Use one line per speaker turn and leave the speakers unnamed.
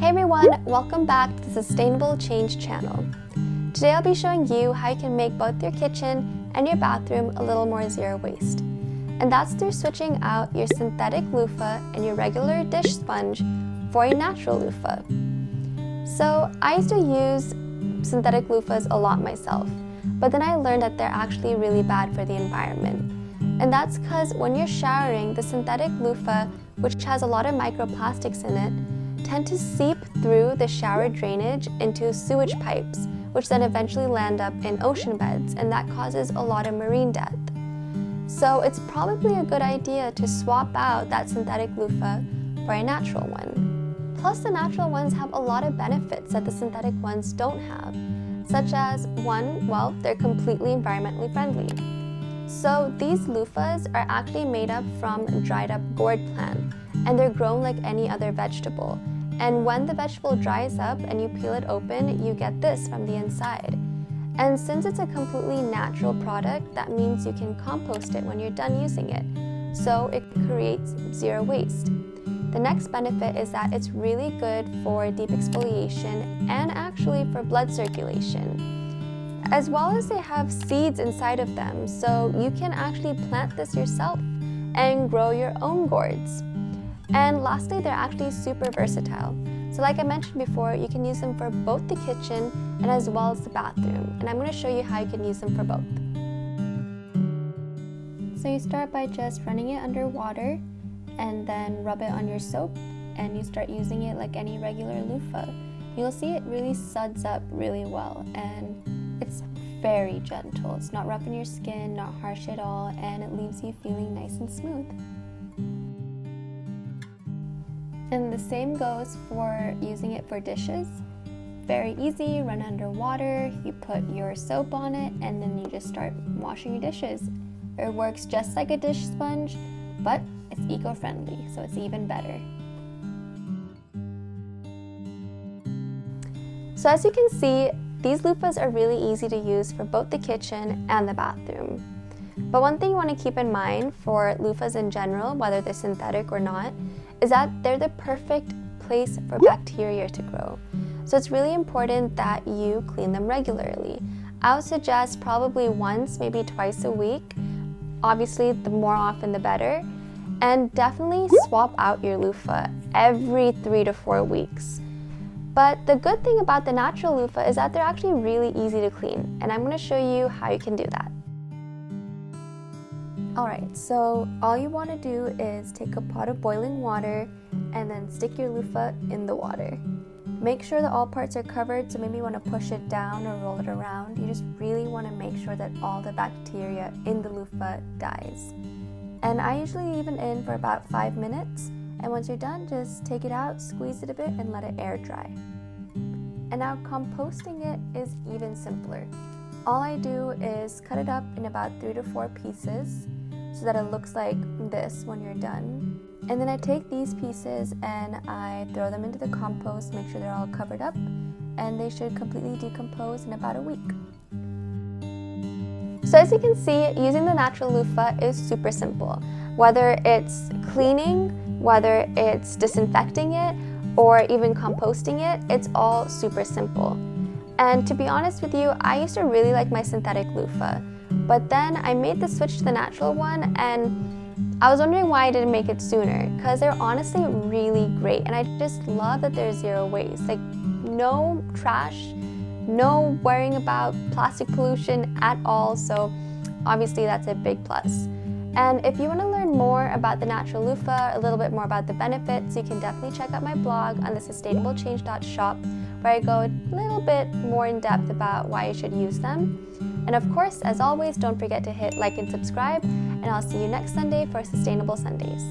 Hey everyone, welcome back to the Sustainable Change channel. Today I'll be showing you how you can make both your kitchen and your bathroom a little more zero waste. And that's through switching out your synthetic loofah and your regular dish sponge for a natural loofah. So I used to use synthetic loofahs a lot myself, but then I learned that they're actually really bad for the environment. And that's because when you're showering, the synthetic loofah, which has a lot of microplastics in it, tend to seep through the shower drainage into sewage pipes, which then eventually land up in ocean beds, and that causes a lot of marine death. So it's probably a good idea to swap out that synthetic loofah for a natural one. Plus, the natural ones have a lot of benefits that the synthetic ones don't have, such as one, well, they're completely environmentally friendly. So these loofahs are actually made up from dried up gourd plant, and they're grown like any other vegetable. And when the vegetable dries up and you peel it open, you get this from the inside. And since it's a completely natural product, that means you can compost it when you're done using it. So it creates zero waste. The next benefit is that it's really good for deep exfoliation and actually for blood circulation. As well as they have seeds inside of them, so you can actually plant this yourself and grow your own gourds. And lastly, they're actually super versatile. So like I mentioned before, you can use them for both the kitchen and as well as the bathroom. And I'm going to show you how you can use them for both. So you start by just running it under water and then rub it on your soap, and you start using it like any regular loofah. You'll see it really suds up really well, and it's very gentle. It's not rough on your skin, not harsh at all, and it leaves you feeling nice and smooth. And the same goes for using it for dishes. Very easy, run under water, you put your soap on it, and then you just start washing your dishes. It works just like a dish sponge, but it's eco-friendly, so it's even better. So as you can see, these loofahs are really easy to use for both the kitchen and the bathroom. But one thing you want to keep in mind for loofahs in general, whether they're synthetic or not, is that they're the perfect place for bacteria to grow. So it's really important that you clean them regularly. I would suggest probably once, maybe twice a week. Obviously, the more often the better. And definitely swap out your loofah every 3 to 4 weeks. But the good thing about the natural loofah is that they're actually really easy to clean, and I'm going to show you how you can do that. Alright, so all you want to do is take a pot of boiling water and then stick your loofah in the water. Make sure that all parts are covered, so maybe you want to push it down or roll it around. You just really want to make sure that all the bacteria in the loofah dies. And I usually leave it in for about 5 minutes, and once you're done, just take it out, squeeze it a bit, and let it air dry. And now composting it is even simpler. All I do is cut it up in about 3 to 4 pieces so that it looks like this when you're done. And then I take these pieces and I throw them into the compost, make sure they're all covered up, and they should completely decompose in about a week. So as you can see, using the natural loofah is super simple. Whether it's cleaning, whether it's disinfecting it, or even composting it, it's all super simple. And to be honest with you, I used to really like my synthetic loofah, but then I made the switch to the natural one, and I was wondering why I didn't make it sooner, because they're honestly really great, and I just love that they're zero waste. Like, no trash, no worrying about plastic pollution at all, so obviously that's a big plus. And if you want to learn more about the natural loofah, a little bit more about the benefits, you can definitely check out my blog on the sustainablechange.shop, where I go a little bit more in depth about why you should use them. And of course, as always, don't forget to hit like and subscribe, and I'll see you next Sunday for Sustainable Sundays.